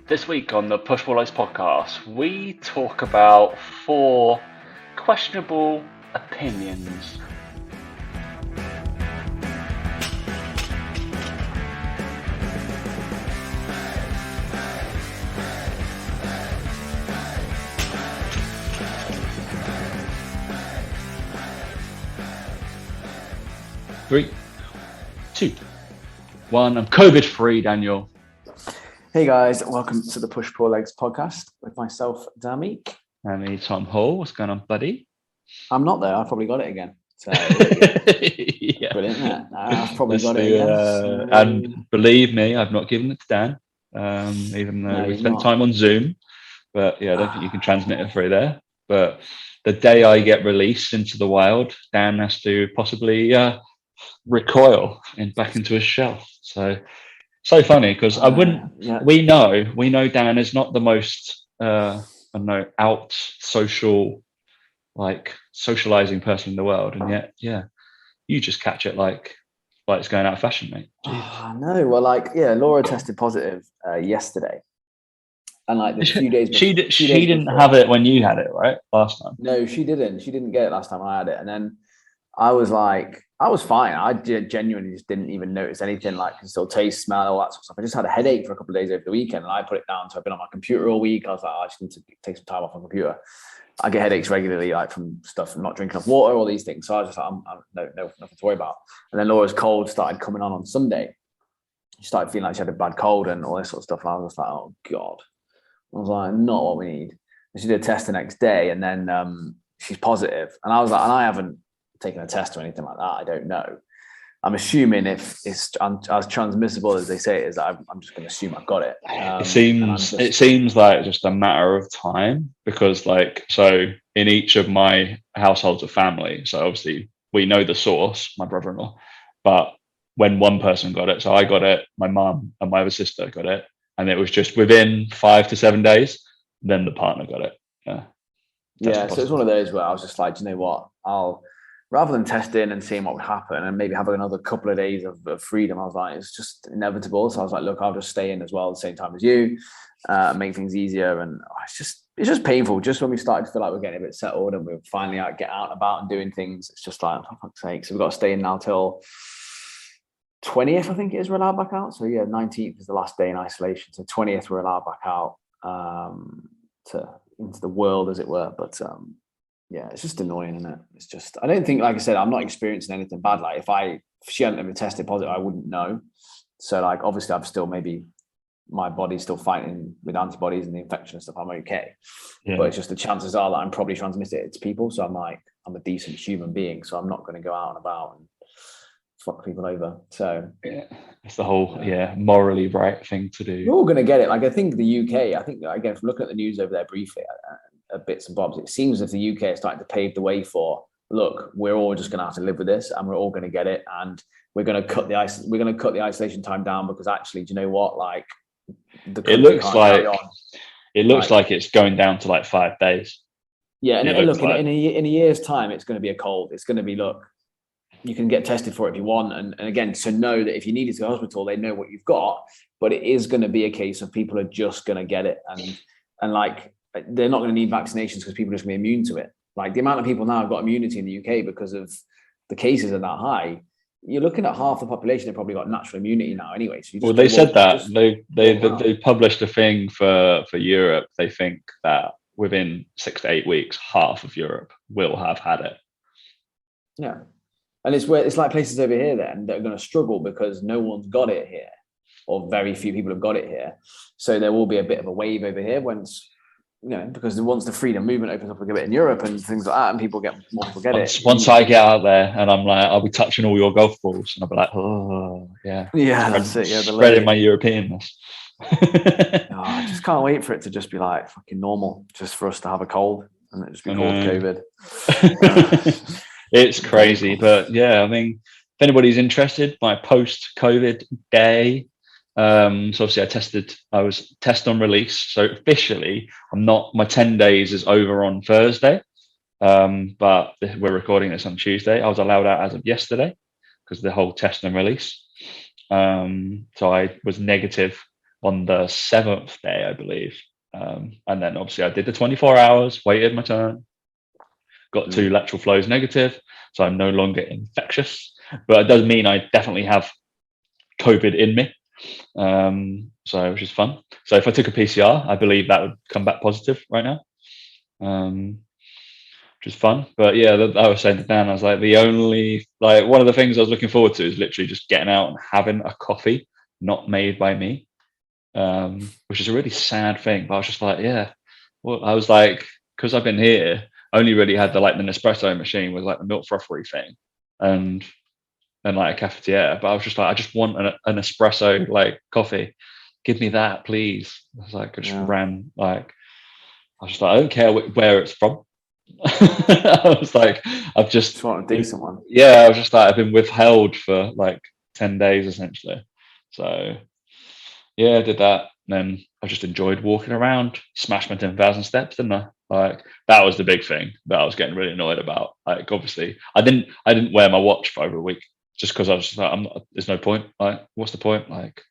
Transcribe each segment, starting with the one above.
This week on the Push Pull Legs podcast, we talk about 4 questionable opinions. Three, 2, 1. I'm COVID free, Daniel. Hey guys, welcome to the Push Pull Legs podcast with myself, Damik. And me, Tom Hall. What's going on, buddy? I'm not there. I've probably got it again. So, yeah. Brilliant, isn't it? I've probably got it again. And believe me, I've not given it to Dan, even though we spent time on Zoom. But yeah, I don't think you can transmit it through there. But the day I get released into the wild, Dan has to possibly recoil back into his shell. So funny because I wouldn't. Yeah. We know Dan is not the most out social, like socializing person in the world, and yet you just catch it like it's going out of fashion, mate. No, well, Laura tested positive yesterday, and like the few days she didn't have it when you had it, right? Last time. No, she didn't. She didn't get it last time I had it, and then I was fine. I genuinely just didn't even notice anything, like can still taste, smell, all that sort of stuff. I just had a headache for a couple of days over the weekend, and I put it down. So I've been on my computer all week. I was like, I just need to take some time off my computer. I get headaches regularly, like from stuff from not drinking enough water, all these things. So I was just like, I'm no, nothing to worry about. And then Laura's cold started coming on Sunday. She started feeling like she had a bad cold and all this sort of stuff. And I was just like, oh God. I was like, not what we need. And she did a test the next day, and then she's positive. And I was like, and I haven't taken a test or anything like that. I don't know. I'm assuming if it's as transmissible as they say it is, I'm just going to assume I've got it. It seems like just a matter of time because, so in each of my households of family, so obviously we know the source, my brother-in-law, but when one person got it, so I got it, my mum and my other sister got it, and it was just within 5 to 7 days, then the partner got it. Yeah, so it's one of those where I was just like, do you know what? Rather than testing and seeing what would happen and maybe have another couple of days of freedom, I was like, it's just inevitable. So I was like, look, I'll just stay in as well at the same time as you, make things easier. And it's just painful. Just when we started to feel like we're getting a bit settled and we're finally get out and about and doing things, it's just like, oh, fuck's sake. So we've got to stay in now till 20th, I think it is, we're allowed back out. So yeah, 19th is the last day in isolation. So 20th, we're allowed back out into the world, as it were. But yeah, it's just annoying, isn't it? It's just, I don't think, like I said, I'm not experiencing anything bad. Like if she hadn't ever tested positive, I wouldn't know. So like, obviously I'm still, maybe my body's still fighting with antibodies and the infection and stuff. I'm okay. Yeah. But it's just the chances are that I'm probably transmitting it to people. So I'm a decent human being. So I'm not going to go out and about and fuck people over. So yeah, it's the whole morally right thing to do. We're all going to get it. Like I think the UK, again, from looking at the news over there briefly, bits and bobs, it seems as if the UK is starting to pave the way for, look, we're all just going to have to live with this, and we're all going to get it, and we're going to cut the isolation time down, because actually, do you know what? Like, it looks like it's going down to like 5 days. Yeah, and look, in a year's time, it's going to be a cold. It's going to be, look, you can get tested for it if you want, and again, so know that if you needed to go to the hospital, they know what you've got. But it is going to be a case of people are just going to get it, and like, they're not going to need vaccinations because people are just going to be immune to it. Like the amount of people now have got immunity in the UK because of the cases are that high. You're looking at half the population have probably got natural immunity now anyway. So they said that they published a thing for Europe. They think that within 6 to 8 weeks, half of Europe will have had it. Yeah, and it's like places over here then that are going to struggle because no one's got it here, or very few people have got it here. So there will be a bit of a wave over here because once the freedom movement opens up a bit in Europe and things like that, and more people get it. Once I get out there and I'm like, I'll be touching all your golf balls, and I'll be like, oh yeah, that's it. Yeah, spreading my Europeanness. I just can't wait for it to just be like fucking normal, just for us to have a cold and it just be called COVID. It's crazy, but yeah, I mean, if anybody's interested, my post-COVID day. So obviously I was test on release. So officially my 10 days is over on Thursday. But we're recording this on Tuesday. I was allowed out as of yesterday because the whole test and release. So I was negative on the 7th day, I believe. And then obviously I did the 24 hours, waited my turn, got 2 lateral flows negative, so I'm no longer infectious. But it does mean I definitely have COVID in me, which is fun. So if I took a PCR, I believe that would come back positive right now, which is fun. But yeah, I was saying to Dan, I was like, one of the things I was looking forward to is literally just getting out and having a coffee not made by me, which is a really sad thing. But I was just like, yeah. Well, I was like, because I've been here, I only really had the Nespresso machine with like the milk frothery thing, and like a cafetiere. But I was just like, I just want an espresso like coffee. Give me that, please. I was like, I just ran like, I was just like, I don't care where it's from. I was like, I've just want a decent one. Yeah, I was just like, I've been withheld for like 10 days essentially. So yeah, I did that. And then I just enjoyed walking around, smashed my 10,000 steps, didn't I? Like that was the big thing that I was getting really annoyed about. Like obviously I didn't wear my watch for over a week just because I was just like, there's no point. Like, what's the point? Like,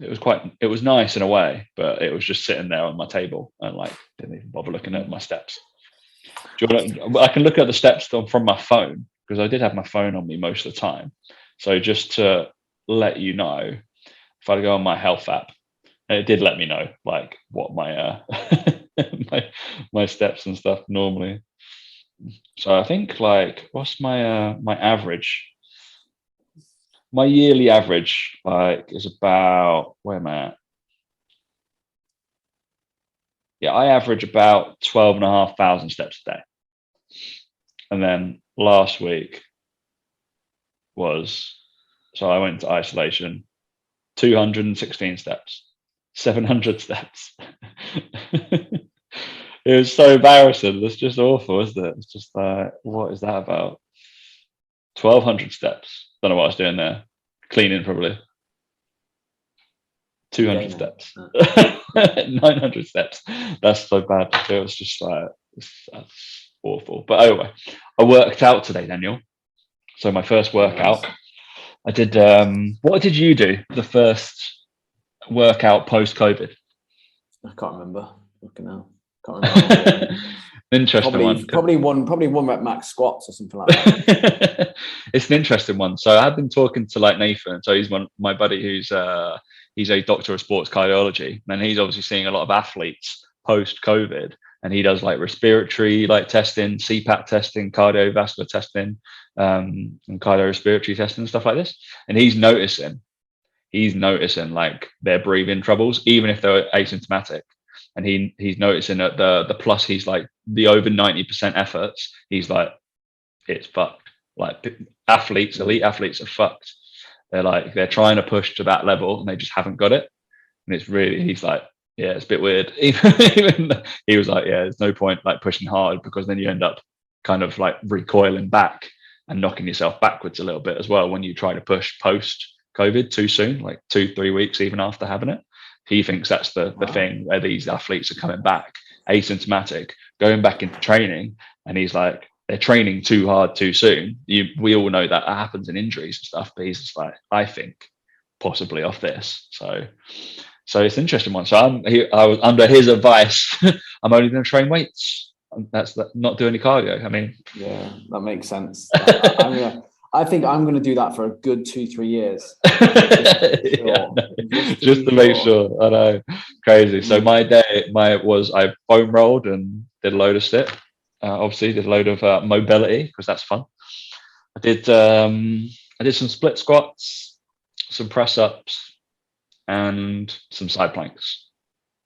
it was nice in a way, but it was just sitting there on my table and like didn't even bother looking at my steps. I can look at the steps from my phone because I did have my phone on me most of the time. So just to let you know, if I go on my health app, it did let me know like what my my steps and stuff normally. So I think like what's my average? My yearly average like is about, where am I at? Yeah, I average about 12,500 steps a day. And then last week so I went to isolation, 216 steps, 700 steps. It was so embarrassing. It's just awful, isn't it? It's just like, what is that about? 1,200 steps. Don't know what I was doing there. Cleaning probably. 200 steps. 900 steps. That's so bad. It was just like, that's awful. But anyway, I worked out today, Daniel. So my first workout, I did. What did you do? The first workout post-COVID? I can't remember. Looking now. Can't remember. Interesting one. Probably one rep max squats or something like that. It's an interesting one. So I've been talking to like Nathan. So he's my buddy who's he's a doctor of sports cardiology, and he's obviously seeing a lot of athletes post-COVID, and he does like respiratory like testing, CPAP testing, cardiovascular testing, and cardiorespiratory testing and stuff like this. And he's noticing like their breathing troubles, even if they're asymptomatic. And he's noticing that the plus, he's like the over 90% efforts, he's like, it's fucked. Like elite athletes are fucked. They're trying to push to that level and they just haven't got it. And it's really, he's like, yeah, it's a bit weird. Even he was like, yeah, there's no point like pushing hard because then you end up kind of like recoiling back and knocking yourself backwards a little bit as well when you try to push post COVID too soon, like 2-3 weeks even after having it. He thinks that's the thing where these athletes are coming back asymptomatic, going back into training, and he's like, they're training too hard too soon. We all know that happens in injuries and stuff, but he's just like, I think possibly off this. So it's an interesting one. So I was under his advice. I'm only going to train weights. That's not do any cardio. I mean, yeah, that makes sense. I think I'm going to do that for a good 2-3 years. Just to make sure. I know, crazy. So my day, I foam rolled and did a load of sit. Obviously, did a load of mobility because that's fun. I did some split squats, some press ups, and some side planks.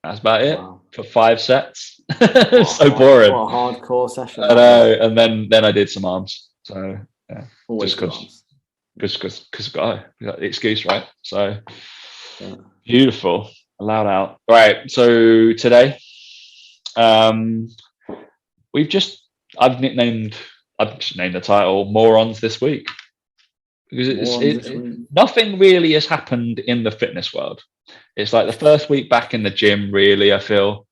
That's about it for 5 sets. So boring. What a hardcore session. I know. And then I did some arms. So yeah, always because got the excuse, right? So yeah. Beautiful, allowed out. Right. So today, I've just named the title "Morons This Week" because nothing really has happened in the fitness world. It's like the first week back in the gym. Really, I feel.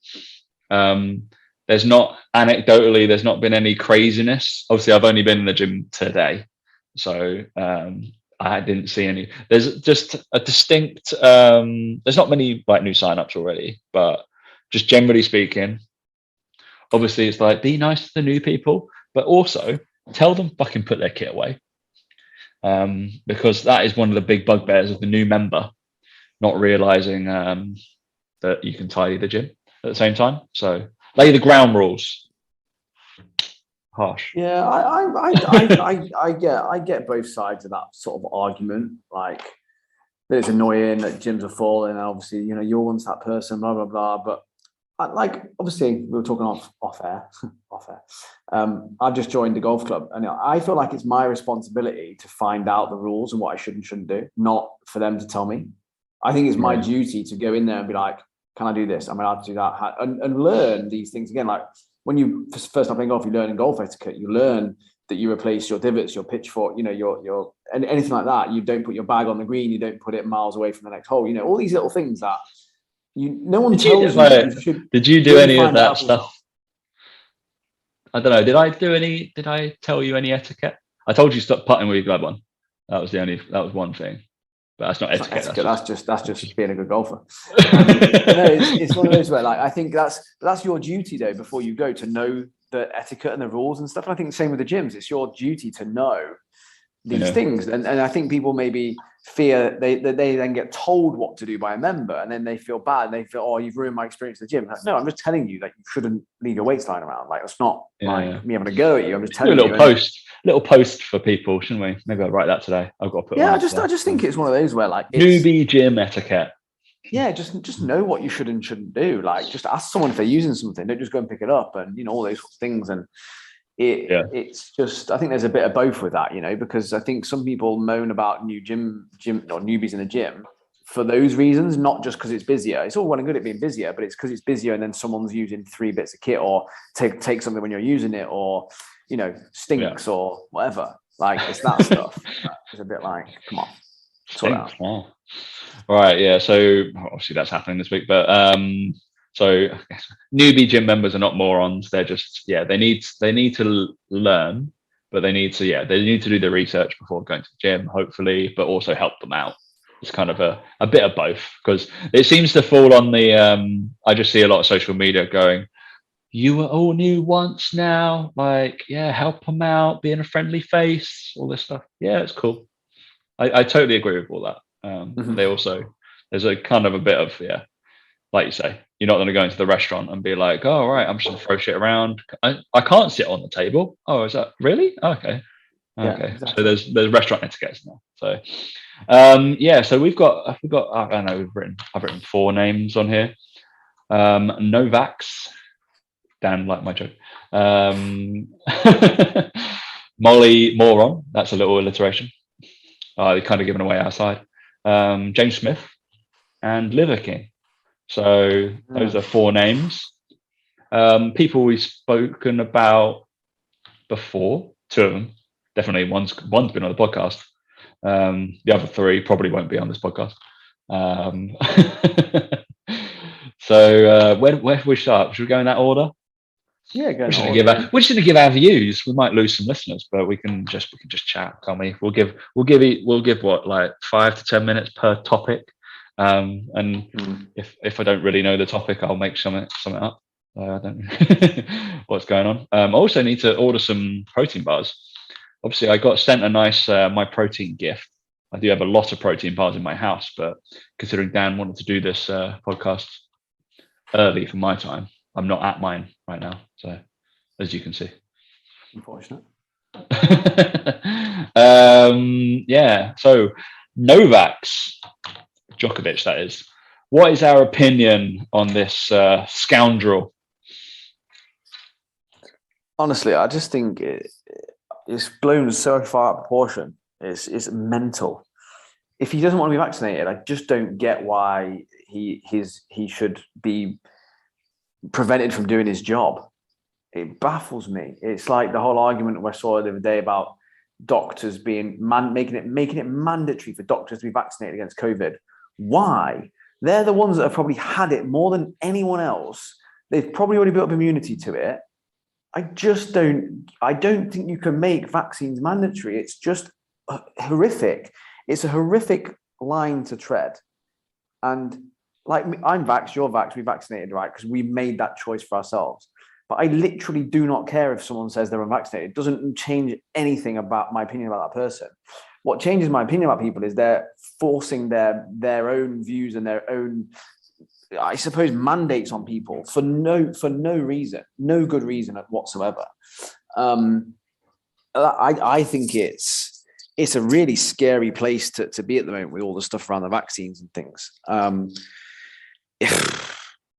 There's not been any craziness. Obviously, I've only been in the gym today. So I didn't see any. There's just a distinct. There's not many like new signups already, but just generally speaking, obviously it's like be nice to the new people, but also tell them fucking put their kit away, because that is one of the big bugbears of the new member, not realizing that you can tidy the gym at the same time. So lay the ground rules. Harsh. Yeah, I get both sides of that sort of argument. Like, that it's annoying that gyms are full, and obviously, you're once that person, blah blah blah. But obviously, we were talking off air, off air. I've just joined the golf club, and I feel like it's my responsibility to find out the rules and what I should and shouldn't do, not for them to tell me. I think it's my duty to go in there and be like, can I do this? Am I allowed to do that? And learn these things again. Like, when you first time playing golf, you learn in golf etiquette. You learn that you replace your divots, your pitchfork, your and anything like that. You don't put your bag on the green. You don't put it miles away from the next hole. All these little things that no one tells you. Did you do any of that stuff? I don't know. Did I tell you any etiquette? I told you stop putting with your glove on. That was one thing. But that's not etiquette. That's just being a good golfer. It's one of those where, like, I think that's your duty though, before you go, to know the etiquette and the rules and stuff. And I think the same with the gyms. It's your duty to know these things. And I think people maybe fear they then get told what to do by a member, and then they feel bad. And they feel, oh, you've ruined my experience at the gym. Like, no, I'm just telling you that you shouldn't leave your weights lying around. Like, it's not me having a go at you. I'm just telling you. Little post for people, shouldn't we? Maybe I'll write that today. I've got to put. Yeah, I just think it's one of those where, like, newbie gym etiquette. Yeah, just know what you should and shouldn't do. Like, just ask someone if they're using something. Don't just go and pick it up, and all those things. And it's just, I think there's a bit of both with that, because I think some people moan about new gym or newbies in the gym for those reasons, not just because it's busier. It's all well and good at being busier, but it's because it's busier, and then someone's using 3 bits of kit, or take something when you're using it, or stinks or whatever. Like, it's that stuff. It's a bit like, come on, sort out. Wow. All right, yeah. So obviously that's happening this week, but so newbie gym members are not morons. They're just they need to learn, but they need to do the research before going to the gym, hopefully, but also help them out. It's kind of a bit of both, because it seems to fall on the I just see a lot of social media going, you were all new once now, like, help them out, being a friendly face, all this stuff. Yeah, it's cool. I totally agree with all that. They also, there's a kind of a bit of, like you say, you're not going to go into the restaurant and be like, oh, all right, I'm just going to throw shit around. I can't sit on the table. Oh, is that really? Okay. Exactly. So there's restaurant etiquettes now. So so I've written 4 names on here. Novak's, Dan liked my joke. Molly Moron, that's a little alliteration. They're kind of giving away our side. James Smith and Liver King. So those are 4 names. People we've spoken about before. 2 of them, definitely. One's been on the podcast. The other 3 probably won't be on this podcast. So where we start? Should we go in that order? Yeah, we're just going to give our views. We might lose some listeners, but we can just chat, can't we? We'll give what, like 5 to 10 minutes per topic. If I don't really know the topic, I'll make something up. I don't know what's going on. I also need to order some protein bars. Obviously, I got sent a nice My Protein gift. I do have a lot of protein bars in my house, but considering Dan wanted to do this podcast early for my time, I'm not at mine right now. So, as you can see, unfortunate. So Novak's Djokovic, that is. What is our opinion on this scoundrel? Honestly, I just think it's blown so far out of proportion. It's mental. If he doesn't want to be vaccinated, I just don't get why he should be prevented from doing his job. It baffles me. It's like the whole argument we saw the other day about doctors being making it mandatory for doctors to be vaccinated against COVID. Why? They're the ones that have probably had it more than anyone else. They've probably already built up immunity to it. I don't think you can make vaccines mandatory. It's just horrific. it's a horrific line to tread. And like, I'm vaxxed, you're vaxxed, we vaccinated, right? Because we made that choice for ourselves. But I literally do not care if someone says they're unvaccinated. It doesn't change anything about my opinion about that person. What changes my opinion about people is they're forcing their own views and their own, I suppose, mandates on people for no reason, no good reason whatsoever. I think it's a really scary place to be at the moment with all the stuff around the vaccines and things.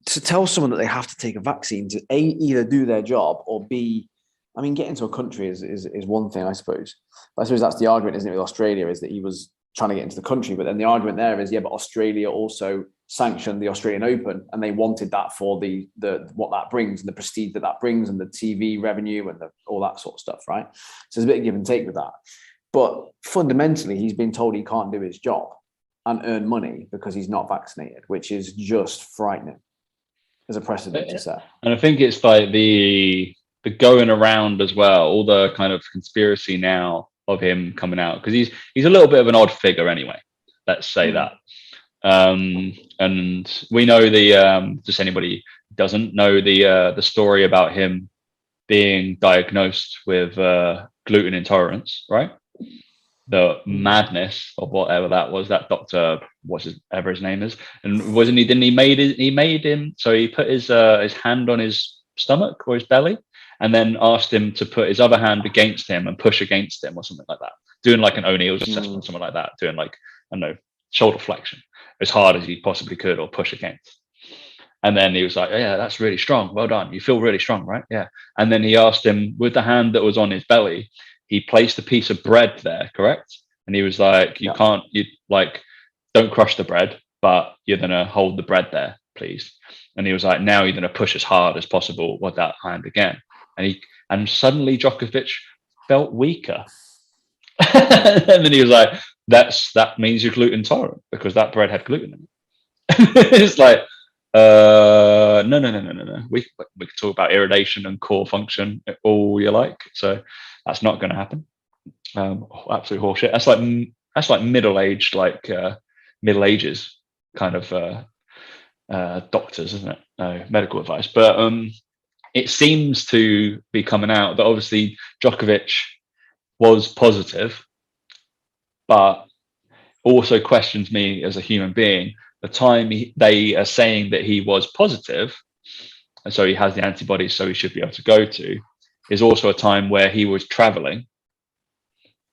To tell someone that they have to take a vaccine to either do their job or B, I mean, get into a country is one thing, I suppose. But I suppose that's the argument, isn't it, with Australia, is that he was trying to get into the country. But then the argument there is, yeah, but Australia also sanctioned the Australian Open, and they wanted that for the what that brings and the prestige that brings and the TV revenue and all that sort of stuff, right? So there's a bit of give and take with that. But fundamentally, he's been told he can't do his job and earn money because he's not vaccinated, which is just frightening as a precedent to set. And I think it's like the going around as well, all the kind of conspiracy now of him coming out, because he's a little bit of an odd figure anyway. Let's say that. And we know just anybody doesn't know the story about him being diagnosed with gluten intolerance, right? The madness of whatever that was, that doctor, whatever his name is, and didn't he made him, so he put his hand on his stomach or his belly and then asked him to put his other hand against him and push against him or something like that, doing like an O'Neill's assessment, something like that, doing like, I don't know, shoulder flexion as hard as he possibly could or push against. And then he was like, oh, yeah, that's really strong, well done, you feel really strong, right? Yeah. And then he asked him, with the hand that was on his belly, he placed a piece of bread there, correct? And he was like, you don't crush the bread, but you're going to hold the bread there, please. And he was like, now you're going to push as hard as possible with that hand again. And suddenly Djokovic felt weaker. And then he was like, that means you're gluten intolerant because that bread had gluten in it. It's like, no. We can talk about irradiation and core function all you like. So that's not going to happen. Absolute horseshit. That's like middle-aged, Middle Ages kind of doctors, isn't it? Medical advice. But it seems to be coming out that obviously Djokovic was positive, but also questions me as a human being. The time they are saying that he was positive, and so he has the antibodies, so he should be able to go to, is also a time where he was traveling.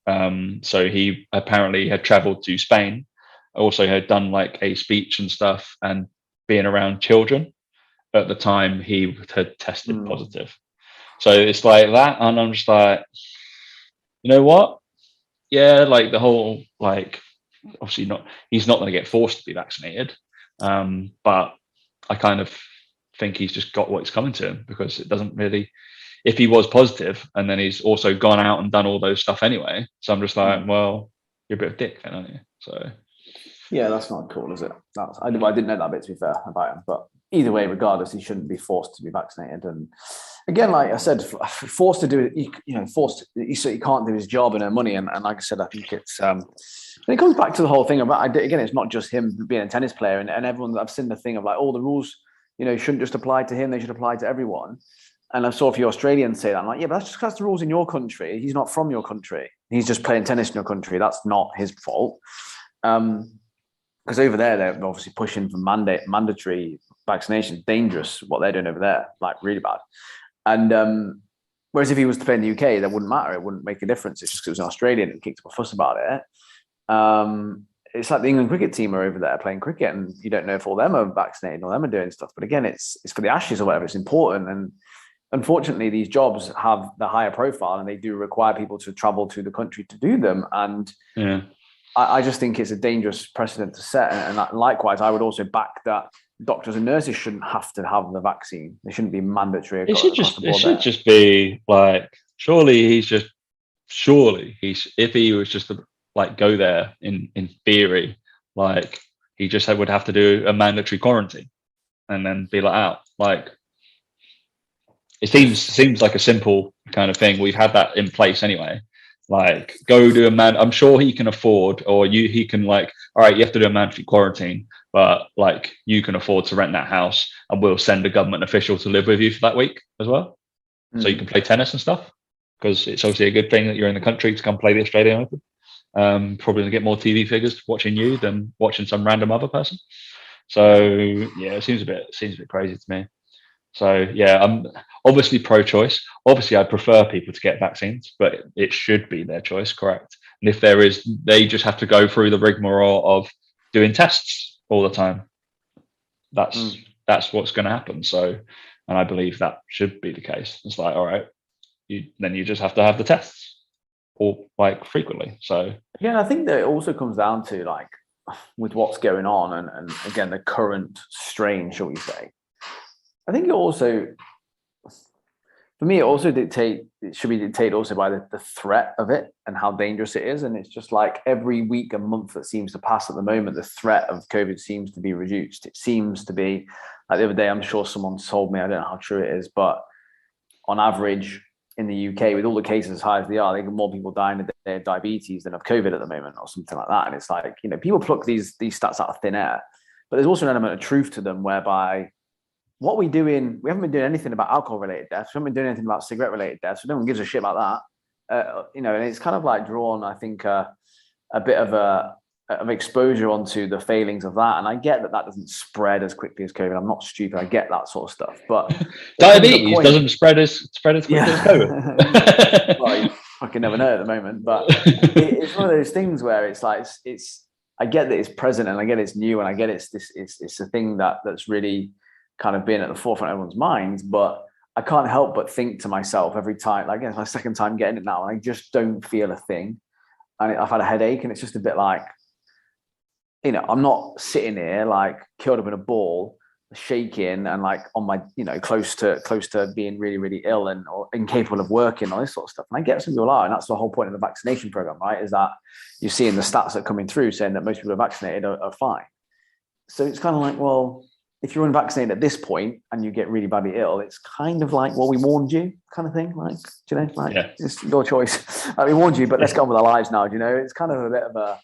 So he apparently had traveled to Spain, also had done like a speech and stuff and being around children at the time he had tested positive. So it's like that. And I'm just like, you know what? Yeah, like the whole, like, obviously he's not going to get forced to be vaccinated. But I kind of think he's just got what's coming to him, because it doesn't really, if he was positive and then he's also gone out and done all those stuff anyway. So I'm just like, well, you're a bit of a dick then, aren't you? So yeah, that's not cool, is it? I didn't know that bit, to be fair, about him. But either way, regardless, he shouldn't be forced to be vaccinated. And again, like I said, forced to do it, forced, so he can't do his job and earn money. And like I said, I think it's, and it comes back to the whole thing about, again, it's not just him being a tennis player, and everyone, I've seen the thing of like, all the rules, shouldn't just apply to him, they should apply to everyone. And I saw a few Australians say that. I'm like, yeah, but that's just because the rules in your country. He's not from your country. He's just playing tennis in your country. That's not his fault. Because over there, they're obviously pushing for mandatory vaccination. Dangerous what they're doing over there, like really bad. And whereas if he was to play in the UK, that wouldn't matter. It wouldn't make a difference. It's just because it was an Australian and kicked up a fuss about it. It's like the England cricket team are over there playing cricket, and you don't know if all them are vaccinated or them are doing stuff. But again, it's for the Ashes or whatever. It's important. And unfortunately, these jobs have the higher profile, and they do require people to travel to the country to do them. And yeah. I just think it's a dangerous precedent to set. And likewise, I would also back that doctors and nurses shouldn't have to have the vaccine. They shouldn't be mandatory. It should just be like, surely if he was just to like go there in theory, like he just would have to do a mandatory quarantine and then be let out. Like, it seems like a simple kind of thing. We've had that in place anyway. Like, go do a man. I'm sure he can afford, or he can like, all right, you have to do a mandatory quarantine, but like you can afford to rent that house, and we'll send a government official to live with you for that week as well, so you can play tennis and stuff. Because it's obviously a good thing that you're in the country to come play the Australian Open. Probably gonna get more TV figures watching you than watching some random other person. So yeah, it seems a bit crazy to me. So yeah, I'm obviously pro-choice. Obviously, I prefer people to get vaccines, but it should be their choice, correct? And if there is, they just have to go through the rigmarole of doing tests all the time. That's what's going to happen. So, and I believe that should be the case. It's like, all right, then you just have to have the tests, or like frequently. So yeah, I think that it also comes down to like with what's going on, and again the current strain, shall we say. I think it also, for me, it should be dictated also by the threat of it and how dangerous it is. And it's just like every week and month that seems to pass at the moment, the threat of COVID seems to be reduced. It seems to be, like the other day, I'm sure someone told me, I don't know how true it is, but on average in the UK, with all the cases as high as they are, they get more people dying of their diabetes than of COVID at the moment, or something like that. And it's like, people pluck these stats out of thin air, but there's also an element of truth to them, whereby what we haven't been doing anything about alcohol-related deaths. We haven't been doing anything about cigarette-related deaths. So no one gives a shit about that. And it's kind of like drawn, I think, a bit of exposure onto the failings of that. And I get that doesn't spread as quickly as COVID. I'm not stupid. I get that sort of stuff. But diabetes doesn't spread as quickly as COVID. Well, you fucking never know at the moment. But it's one of those things where it's like I get that it's present, and I get it's new, and I get it's a thing that's really kind of been at the forefront of everyone's minds, but I can't help but think to myself every time, like, it's my second time getting it now, and I just don't feel a thing. And I've had a headache, and it's just a bit like, I'm not sitting here like curled up in a ball, shaking and like on my, close to being really, really ill or incapable of working, all this sort of stuff. And I get some people are, and that's the whole point of the vaccination program, right? Is that you're seeing the stats that are coming through saying that most people are vaccinated are fine. So it's kind of like, well, if you're unvaccinated at this point and you get really badly ill, it's kind of like, well, we warned you, kind of thing. Like, It's your choice. We warned you, but let's go on with our lives now. It's kind of a bit of a,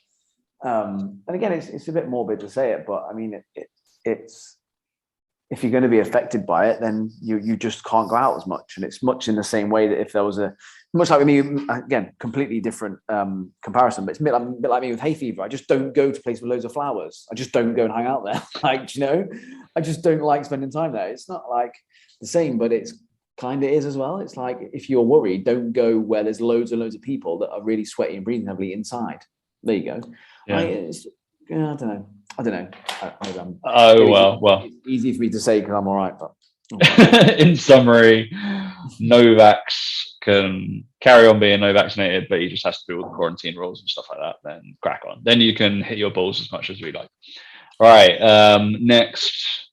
and again, it's a bit morbid to say it, but I mean, it's if you're going to be affected by it, then you just can't go out as much. And it's much in the same way that if there was much like with me, again, completely different comparison, but it's a bit like me with hay fever. I just don't go to places with loads of flowers. I just don't go and hang out there. I just don't like spending time there. It's not like the same, but it's kind of is as well. It's like, if you're worried, don't go where there's loads and loads of people that are really sweaty and breathing heavily inside. There you go. Yeah. I don't know. Well. It's easy for me to say because I'm all right, but in summary, Novaks can carry on being no vaccinated, but he just has to do all the quarantine rules and stuff like that. Then crack on. Then you can hit your balls as much as we like. All right. Next,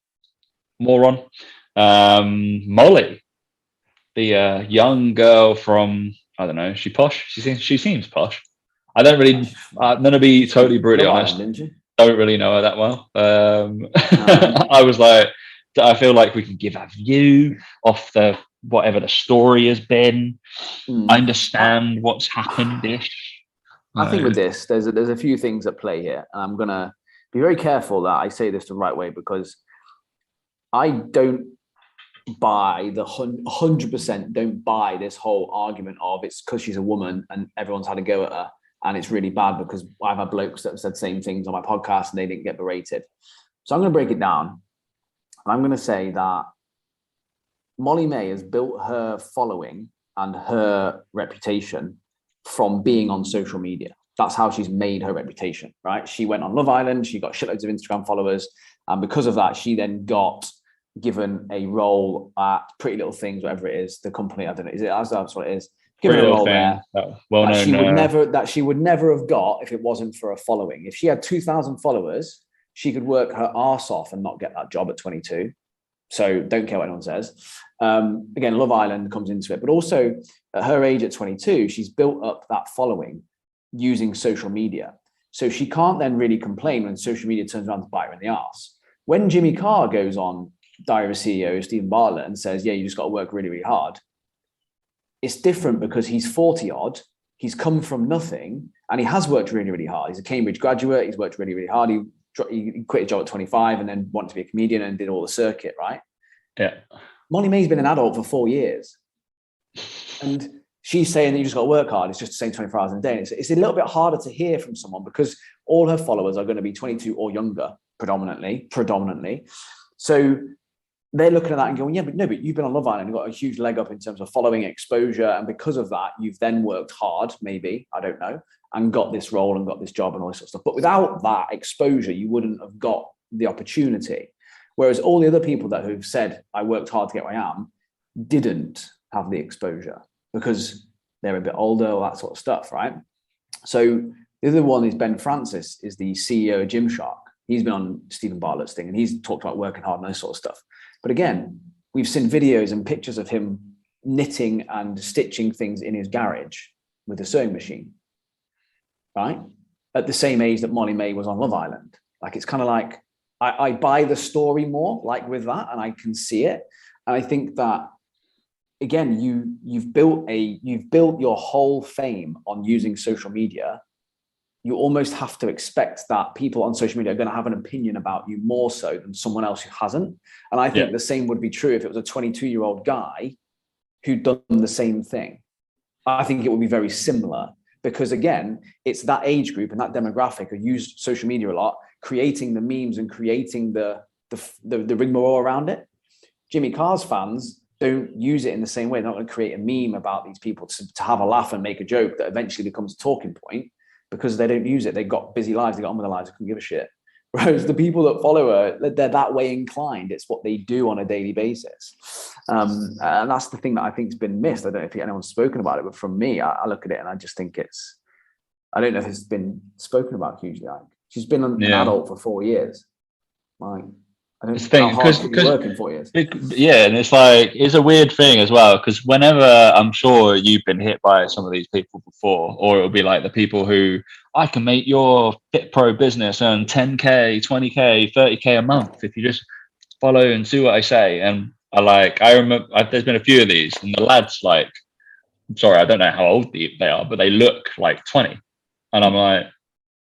moron, Molly, the young girl from, I don't know. Is she posh? She seems posh. I don't really. I'm gonna be totally brutally honest. Don't really know her that well. I was like, I feel like we can give a view off the whatever the story has been. I understand what's happened-ish. I think with this, there's a few things at play here, and I'm gonna be very careful that I say this the right way, because I don't buy 100%. Don't buy this whole argument of it's because she's a woman and everyone's had a go at her. And it's really bad because I've had blokes that have said same things on my podcast and they didn't get berated. So I'm going to break it down. And I'm going to say that Molly Mae has built her following and her reputation from being on social media. That's how she's made her reputation, right? She went on Love Island. She got shitloads of Instagram followers. And because of that, she then got given a role at Pretty Little Things, whatever it is, the company. I don't know. That's what it is. Given a role there that she would never have got if it wasn't for a following. If she had 2,000 followers, she could work her arse off and not get that job at 22. So don't care what anyone says. Again, Love Island comes into it, but also at her age at 22, she's built up that following using social media. So she can't then really complain when social media turns around to bite her in the arse. When Jimmy Carr goes on Diary of a CEO, Stephen Bartlett, and says, yeah, you just got to work really, really hard. It's different because he's 40 odd. he's come from nothing and he has worked really, really hard. He's a Cambridge graduate. He's worked really, really hard. He quit a job at 25 and then wanted to be a comedian and did all the circuit, right? Yeah. Molly Mae's been an adult for 4 years. And she's saying that you just got to work hard. It's just the same 24 hours in a day. And it's a little bit harder to hear from someone because all her followers are going to be 22 or younger, predominantly. So they're looking at that and going, yeah, but you've been on Love Island, you've got a huge leg up in terms of following exposure. And because of that, you've then worked hard, maybe, I don't know, and got this role and got this job and all this sort of stuff. But without that exposure, you wouldn't have got the opportunity. Whereas all the other people that have said, I worked hard to get where I am, didn't have the exposure because they're a bit older, all that sort of stuff, right? So the other one is Ben Francis, is the CEO of Gymshark. He's been on Stephen Bartlett's thing and he's talked about working hard and this sort of stuff. But again, we've seen videos and pictures of him knitting and stitching things in his garage with a sewing machine, right? At the same age that Molly Mae was on Love Island. Like, it's kind of like, I buy the story more, like with that, and I can see it. And I think that, again, you've built your whole fame on using social media. You almost have to expect that people on social media are going to have an opinion about you more so than someone else who hasn't. And I think the same would be true if it was a 22-year-old guy who'd done the same thing. I think it would be very similar because, again, it's that age group and that demographic who use social media a lot, creating the memes and creating the rigmarole around it. Jimmy Carr's fans don't use it in the same way. They're not going to create a meme about these people to have a laugh and make a joke that eventually becomes a talking point because they don't use it. They've got busy lives. They got on with their lives. They couldn't give a shit. Whereas the people that follow her, they're that way inclined. It's what they do on a daily basis. And that's the thing that I think has been missed. I don't know if anyone's spoken about it, but from me, I look at it and I just think I don't know if it's been spoken about hugely. Like, she's been an adult for 4 years. Like, I don't know how hard to be working 4 years. And it's like, it's a weird thing as well, because whenever, I'm sure you've been hit by some of these people before, or it'll be like the people who, I can make your Fit Pro business earn 10K, 20K, 30K a month if you just follow and do what I say. And I remember there's been a few of these, and the lads, like, I'm sorry, I don't know how old they are, but they look like 20. And I'm like,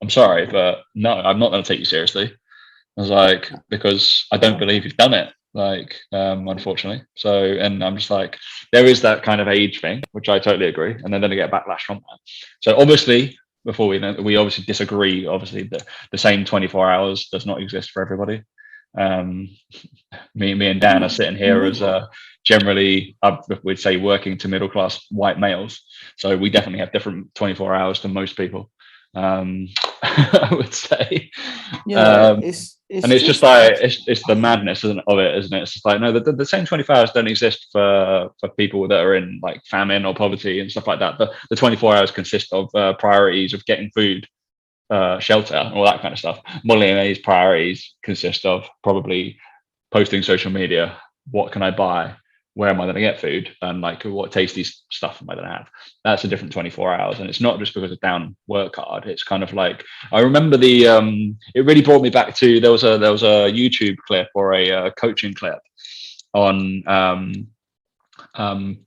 I'm sorry, but no, I'm not going to take you seriously. I was like, because I don't believe you've done it, like, unfortunately. So, and I'm just like, there is that kind of age thing, which I totally agree. And then I get backlash from that. So obviously, before we obviously disagree. Obviously, the same 24 hours does not exist for everybody. Me and Dan are sitting here as generally, we'd say, working to middle class white males. So we definitely have different 24 hours than most people. I would say, it's just like it's the madness of it, isn't it? It's just like, no, the same 24 hours don't exist for people that are in like famine or poverty and stuff like that. The 24 hours consist of priorities of getting food, shelter, all that kind of stuff. Molly Mae's priorities consist of probably posting social media. What can I buy? Where am I going to get food? And like, what tasty stuff am I going to have? That's a different 24 hours. And it's not just because it's down work hard. It's kind of like, I remember it really brought me back to, there was a YouTube clip or a coaching clip on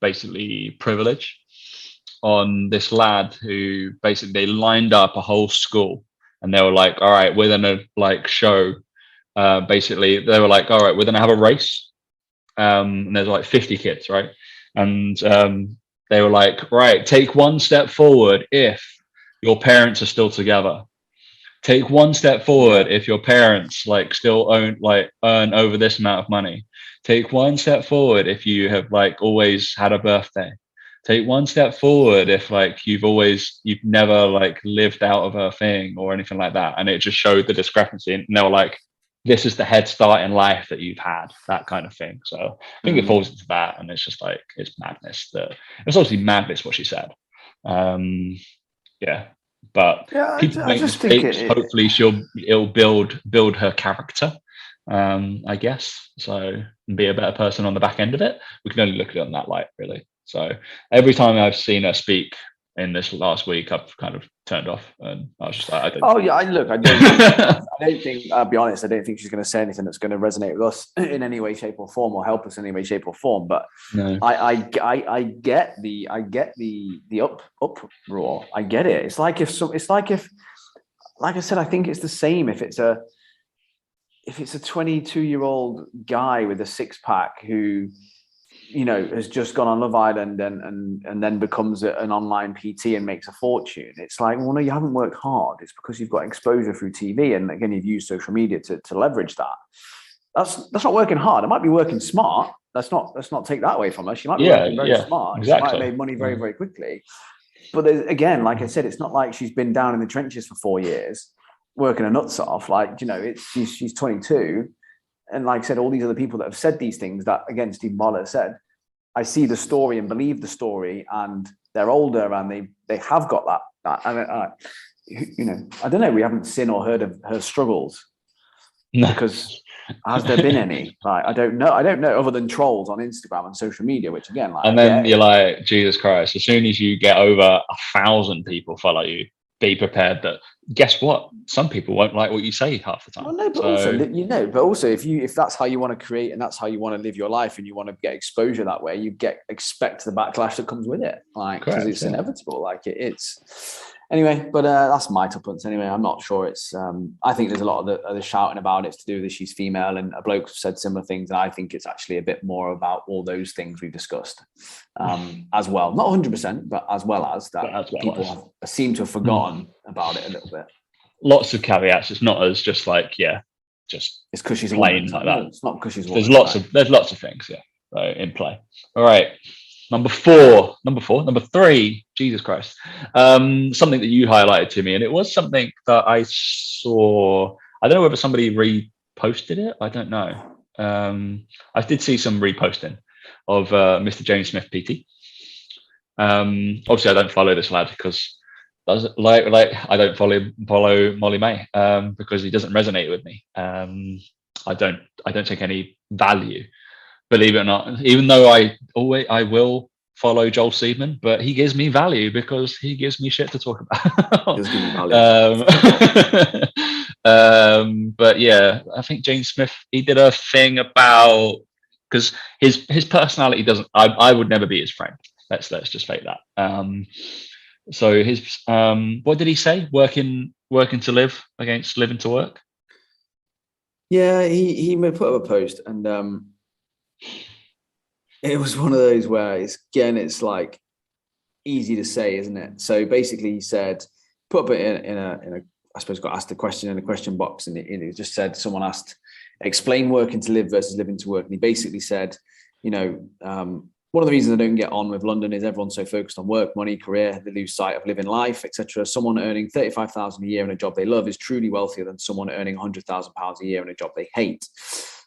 basically privilege, on this lad who basically, they lined up a whole school and they were like, all right, we're going to like show, basically they were like, all right, we're going to have a race. And there's like 50 kids, right? And they were like, right, take one step forward if your parents are still together. Take one step forward if your parents like still earn over this amount of money. Take one step forward if you have like always had a birthday. Take one step forward if like you've never like lived out of a thing or anything like that. And it just showed the discrepancy. And they were like, this is the head start in life that you've had, that kind of thing. So I think it falls into that, and it's just like, it's madness. It's obviously madness what she said. But people make mistakes. Hopefully it'll build her character, I guess. So, and be a better person on the back end of it. We can only look at it on that light, really. So every time I've seen her speak in this last week, I've kind of turned off, and I was just like, I don't. Oh yeah, I don't think. I'll be honest. I don't think she's going to say anything that's going to resonate with us in any way, shape, or form, or help us in any way, shape, or form. But No. I get the uproar. I get it. It's like if, like I said, I think it's the same if it's a 22-year-old guy with a six-pack who, you know, has just gone on Love Island and then becomes an online PT and makes a fortune. It's like, well, no, you haven't worked hard. It's because you've got exposure through TV, and again, you've used social media to leverage that. That's not working hard. It might be working smart. Let's not take that away from her. She might be working very smart. Exactly. She might have made money very, very quickly. But again, like I said, it's not like she's been down in the trenches for 4 years working her nuts off. Like, you know, she's 22. And like I said, all these other people that have said these things that, again, Steve Marler said, I see the story and believe the story, and they're older and they have got that. And you know, I don't know. We haven't seen or heard of her struggles, because has there been any? Like, I don't know, other than trolls on Instagram and social media, which again, like, and then you're like, Jesus Christ! As soon as you get over 1,000 people follow you, be prepared that, guess what? Some people won't like what you say half the time. Well, no, but also, if that's how you want to create and that's how you want to live your life, and you want to get exposure that way, you expect the backlash that comes with it, like, because it's inevitable. Like, it's anyway. But that's my tuppence anyway. I'm not sure. It's I think there's a lot of the shouting about it's to do with she's female, and a bloke said similar things, and I think it's actually a bit more about all those things we've discussed as well. Not 100%, but as well as that, people seem to have forgotten about it a little bit. Lots of caveats. It's not as just like, just it's because she's plain like that. It's not because she's there's lots of things in play. All right, number three, Jesus Christ. Something that you highlighted to me, and it was something that I saw. I don't know whether somebody reposted it. I don't know. I did see some reposting of Mr. James Smith PT. Obviously I don't follow this lad because like I don't follow Molly Mae because he doesn't resonate with me. I don't take any value, believe it or not, even though I will follow Joel Seedman, but he gives me value because he gives me shit to talk about. But yeah, I think James Smith, he did a thing about, because his personality doesn't, I would never be his friend. Let's just fake that. So his what did he say? Working to live against living to work. Yeah, he put up a post, and it was one of those where it's like easy to say, isn't it? So basically, he said, put up it in a I suppose got asked a question in a question box, and it just said, someone asked, explain working to live versus living to work, and he basically said, you know, one of the reasons I don't get on with London is everyone's so focused on work, money, career, they lose sight of living life, etc. Someone earning 35,000 a year in a job they love is truly wealthier than someone earning 100,000 pounds a year in a job they hate.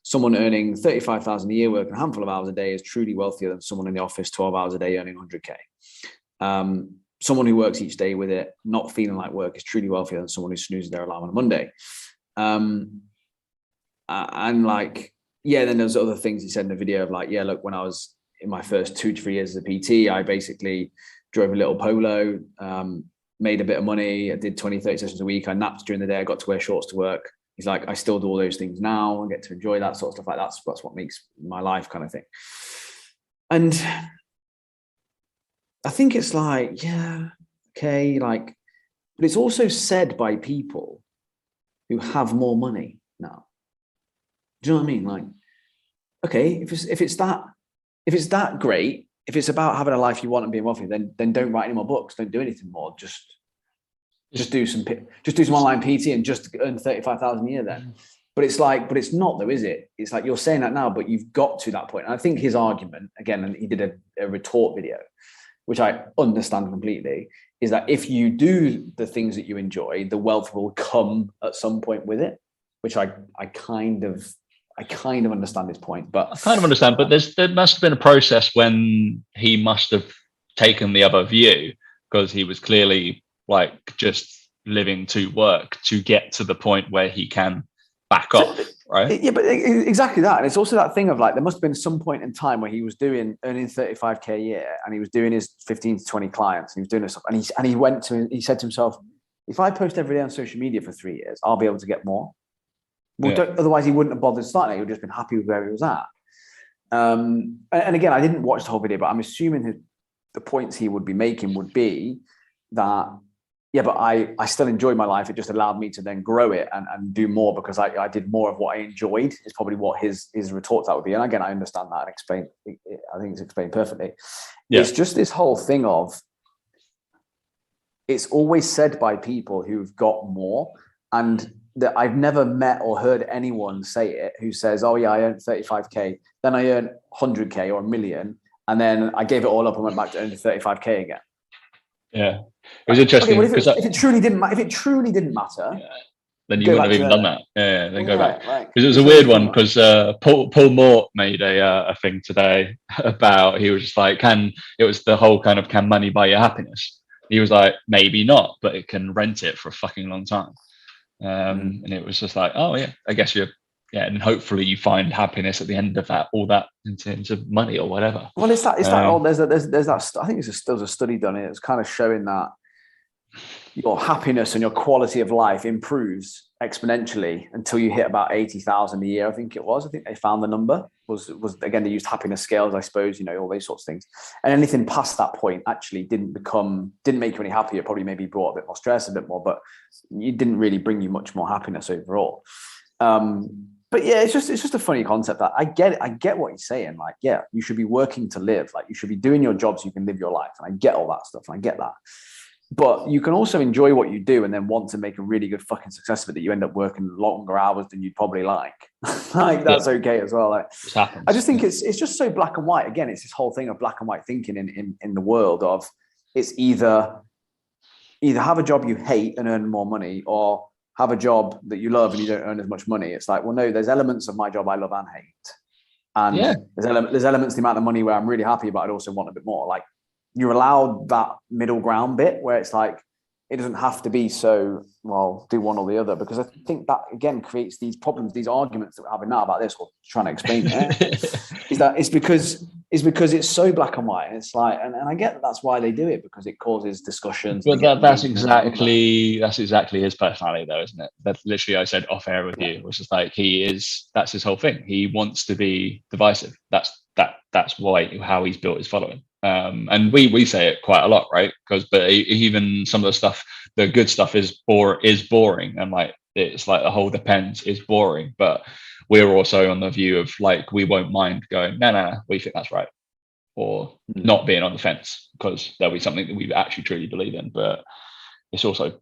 Someone earning 35,000 a year working a handful of hours a day is truly wealthier than someone in the office 12 hours a day earning 100k. Someone who works each day with it not feeling like work is truly wealthier than someone who snoozes their alarm on a Monday. And like, yeah, then there's other things he said in the video of like, yeah, look, when I was in my first 2 to 3 years as a PT, I basically drove a little Polo, made a bit of money. I did 20, 30 sessions a week. I napped during the day. I got to wear shorts to work. He's like, I still do all those things now. I get to enjoy that sort of stuff. Like that's what makes my life, kind of thing. And I think it's like, yeah, okay, like, but it's also said by people who have more money now. Do you know what I mean? Like, okay, if it's that great, if it's about having a life you want and being wealthy, then don't write any more books. Don't do anything more. Just do some online PT and just earn 35,000 a year then. But it's not though, is it? It's like you're saying that now, but you've got to that point. And I think his argument, again, and he did a retort video, which I understand completely, is that if you do the things that you enjoy, the wealth will come at some point with it, which I kind of understand his point. But I kind of understand, but there must have been a process when he must have taken the other view, because he was clearly like just living to work to get to the point where he can back off. right? Yeah, but exactly that. And it's also that thing of like, there must have been some point in time where he was earning 35K a year, and he was doing his 15 to 20 clients, and he was doing this stuff. And he said to himself, if I post every day on social media for 3 years, I'll be able to get more. Well, otherwise he wouldn't have bothered starting it. He would have just been happy with where he was at. And again, I didn't watch the whole video, but I'm assuming the points he would be making would be that, yeah, but I still enjoy my life. It just allowed me to then grow it and do more because I did more of what I enjoyed, is probably what his retort that would be. And again, I understand that and explain. I think it's explained perfectly. Yeah. It's just this whole thing of, it's always said by people who've got more, and that I've never met or heard anyone say it who says, oh yeah, I earned 35K, then I earned 100K or 1 million, and then I gave it all up and went back to earning 35K again. Yeah, it was interesting. Okay, well, if it truly didn't matter, then you wouldn't have even done that. Yeah, then go back. Because it was a weird one. Because Paul Mort made a thing today about, he was just like, it was the whole kind of, can money buy your happiness? He was like, maybe not, but it can rent it for a fucking long time. And it was just like, oh yeah, I guess and hopefully you find happiness at the end of that, all that in terms of money or whatever. Well, there's that. I think there was a study done. It's kind of showing that your happiness and your quality of life improves exponentially until you hit about 80,000 a year. I think they found the number was again, they used happiness scales, I suppose, all those sorts of things. And anything past that point actually didn't make you any happier. It probably maybe brought a bit more stress, a bit more, but it didn't really bring you much more happiness overall. But yeah, it's just a funny concept. That I get it. I get what he's saying. Like, yeah, you should be working to live. Like, you should be doing your job so you can live your life. And I get all that stuff. And I get that. But you can also enjoy what you do and then want to make a really good fucking success of it, that you end up working longer hours than you'd probably like. Like, that's okay as well. Like, I just think it's just so black and white. Again, it's this whole thing of black and white thinking in the world of, it's either have a job you hate and earn more money, or have a job that you love and you don't earn as much money. It's like, well, no, there's elements of my job I love and hate. And there's elements of the amount of money where I'm really happy, but I'd also want a bit more. Like, you're allowed that middle ground bit where it's like, it doesn't have to be so, well, do one or the other, because I think that again creates these problems, these arguments that we're having now about this, or trying to explain it, is that it's because it's so black and white. And it's like, and I get that's why they do it, because it causes discussions. But that's exactly his personality though, isn't it? That's literally, I said off air with you, which is like, that's his whole thing. He wants to be divisive. That's why, how he's built his following. And we say it quite a lot, right? But even some of the stuff, the good stuff is boring, and like, it's like the whole depends is boring. But we're also on the view of like, we won't mind going, no, we think that's right, or not being on the fence, because there'll be something that we actually truly believe in. But it's also,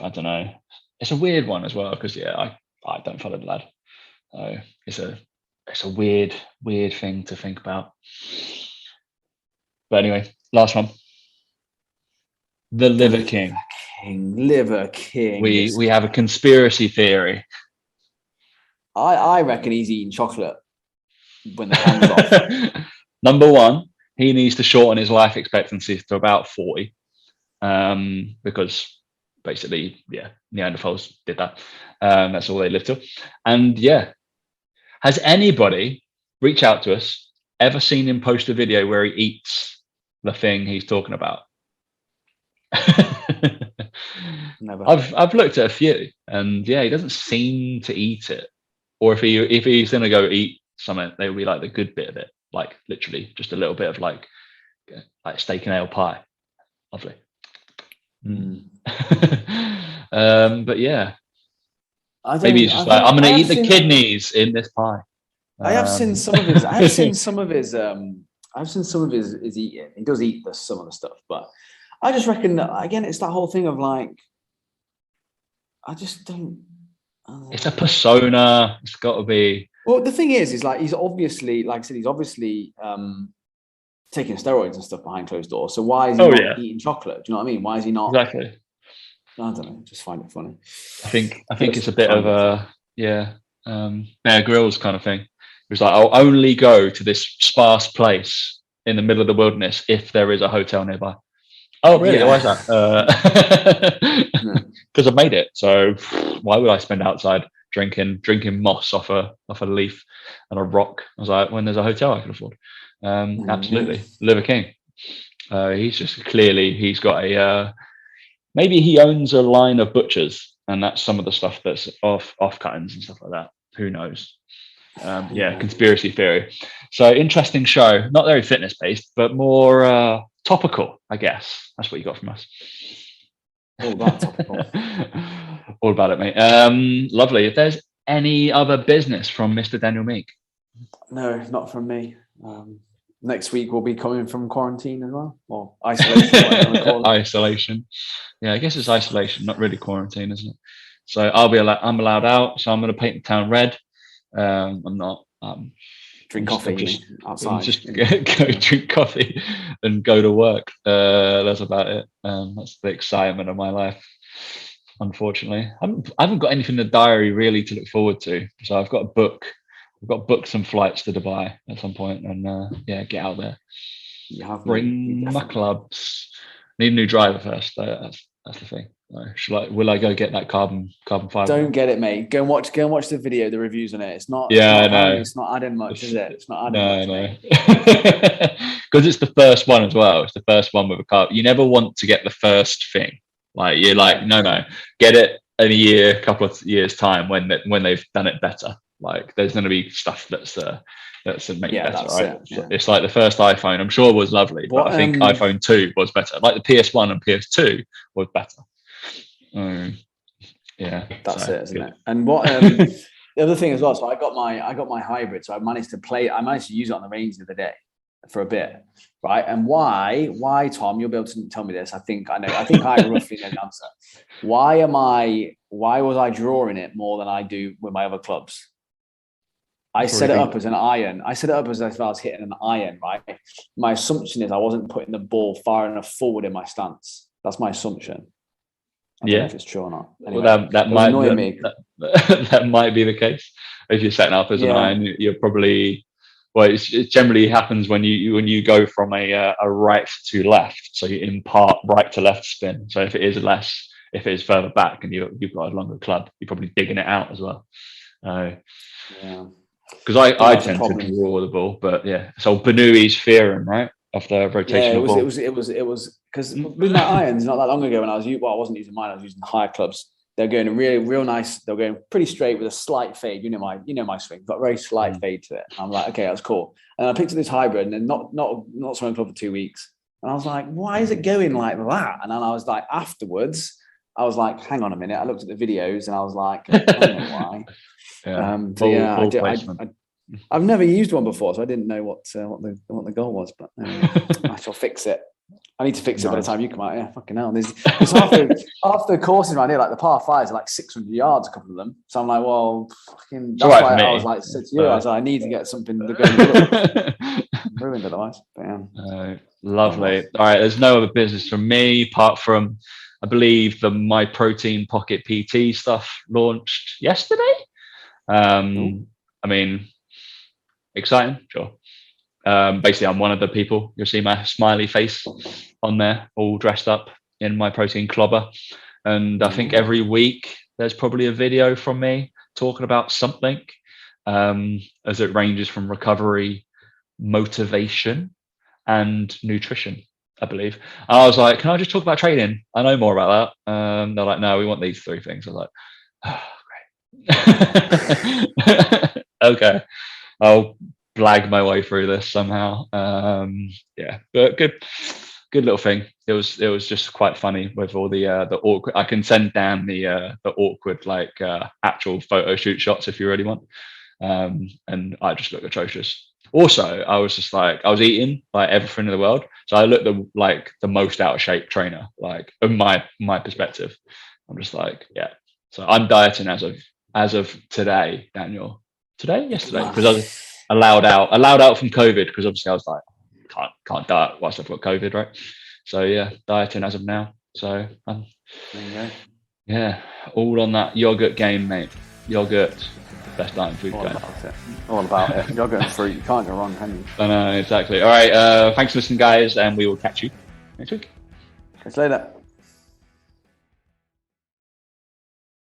I don't know, it's a weird one as well, because I don't follow the lad. So it's a weird thing to think about. But anyway, last one. The Liver King. Liver King. We have a conspiracy theory. I reckon he's eating chocolate when the hands off. Number one, he needs to shorten his life expectancy to about 40. Because basically, Neanderthals did that. That's all they lived to. And has anybody reach out to us, ever seen him post a video where he eats the thing he's talking about? Never. I've looked at a few, and he doesn't seem to eat it. Or if he's gonna go eat something, they will be like the good bit of it, like literally just a little bit of like steak and ale pie. Lovely. But maybe he's just like, I'm gonna eat the kidneys in this pie. I have seen some of his. I've seen some of his eating. He does eat some of the stuff, but I just reckon that, again, it's that whole thing of like, I just don't. It's a persona. It's got to be. Well, the thing is like, he's obviously, like I said, taking steroids and stuff behind closed doors. So why is he not eating chocolate? Do you know what I mean? Why is he not? Exactly. I don't know. Just find it funny. I think it's a bit of a Bear Grylls kind of thing. It was like, I'll only go to this sparse place in the middle of the wilderness if there is a hotel nearby. Oh, really? Yeah. Why is that? Because I've made it. So why would I spend outside drinking moss off a leaf and a rock. I was like, when there's a hotel I can afford. Absolutely. Live a king. He's just clearly, he's got maybe he owns a line of butchers, and that's some of the stuff that's off cuttings and stuff like that. Who knows? Conspiracy theory. So interesting show. Not very fitness based, but more topical, I guess. That's what you got from us. All about topical. All about it, mate. Lovely. If there's any other business from Mr. Daniel Meek? No, not from me. Next week we'll be coming from quarantine as well, or isolation. Isolation. Yeah, I guess it's isolation, not really quarantine, isn't it? So I'm allowed out. So I'm going to paint the town red. I'm not. Drink coffee outside. Just go drink coffee and go to work. That's about it. That's the excitement of my life. Unfortunately, I haven't got anything in the diary really to look forward to. So I've got to book some flights to Dubai at some point, and get out there. Bring my clubs. Need a new driver first. That's the thing. Will I go get that carbon fiber? Don't get it, mate. Go and watch the video, the reviews on it. It's not. Yeah, no. It's not adding much, is it? It's not adding much. Because it's the first one as well. It's the first one with a carb. You never want to get the first thing. Like you're like, no, get it in a couple of years time when they've done it better. Like there's going to be stuff that's make it better, right? It's like the first iPhone, I'm sure was lovely, but I think iPhone 2 was better. Like the PS1 and PS2 was better. That's it, isn't it? And what the other thing as well, so I got my hybrid, so I managed to use it on the range the other day for a bit, right? And why Tom, you'll be able to tell me this. I think I roughly know the answer. Why was I drawing it more than I do with my other clubs? I set it up as an iron. I set it up as if I was hitting an iron, right? My assumption is I wasn't putting the ball far enough forward in my stance. That's my assumption. I don't know if it's true or not. Anyway, well, that might be the case. If you're setting up as an iron, you're probably it generally happens when you go from a right to left. So you impart right to left spin. So if it is further back and you've got a longer club, you're probably digging it out as well. Because I tend to draw the ball, but so Bernoulli's theorem, right, of the rotational ball. It was because with my irons not that long ago when I wasn't using mine, I was using higher clubs. They're going real nice. They're going pretty straight with a slight fade. You know my swing, got a very slight fade to it. I'm like, okay, that's cool. And I picked up this hybrid and then not swinging club for 2 weeks. And I was like, why is it going like that? And then I was like, afterwards, I was like, hang on a minute. I looked at the videos and I was like, I don't know why. I've never used one before, so I didn't know what the goal was. But I shall fix it. I need to fix it by the time you come out. Yeah, fucking hell. There's half the courses around here, like the par fives are like 600 yards, a couple of them. So I'm like, well, fucking. That's why I was like, said to you, I was like, I need to get something to go. Ruined otherwise. But, lovely. All right, there's no other business from me apart from, I believe, the My Protein Pocket PT stuff launched yesterday. I mean, exciting, sure. Basically, I'm one of the people. You'll see my smiley face on there, all dressed up in My Protein Clobber. And I think every week there's probably a video from me talking about something, as it ranges from recovery, motivation, and nutrition, I believe. And I was like, can I just talk about training? I know more about that. They're like, no, we want these 3 things. I was like, oh, great. Okay. I'll blag my way through this somehow. But good little thing. It was just quite funny with all the awkward. I can send down the awkward actual photo shoot shots if you really want. And I just look atrocious. Also, I was just like, I was eating like everything in the world, so I looked the most out of shape trainer, like in my perspective. I'm just like, So I'm dieting as of today, Daniel. Yesterday, because I was allowed out from COVID, because obviously I was like, can't diet whilst I've got COVID, right? So dieting as of now. So all on that yogurt game, mate. Yogurt, best diet food going. All about it. Yogurt and fruit, you can't go wrong, can you? I know, exactly. All right, thanks for listening, guys, and we will catch you next week. Catch you later.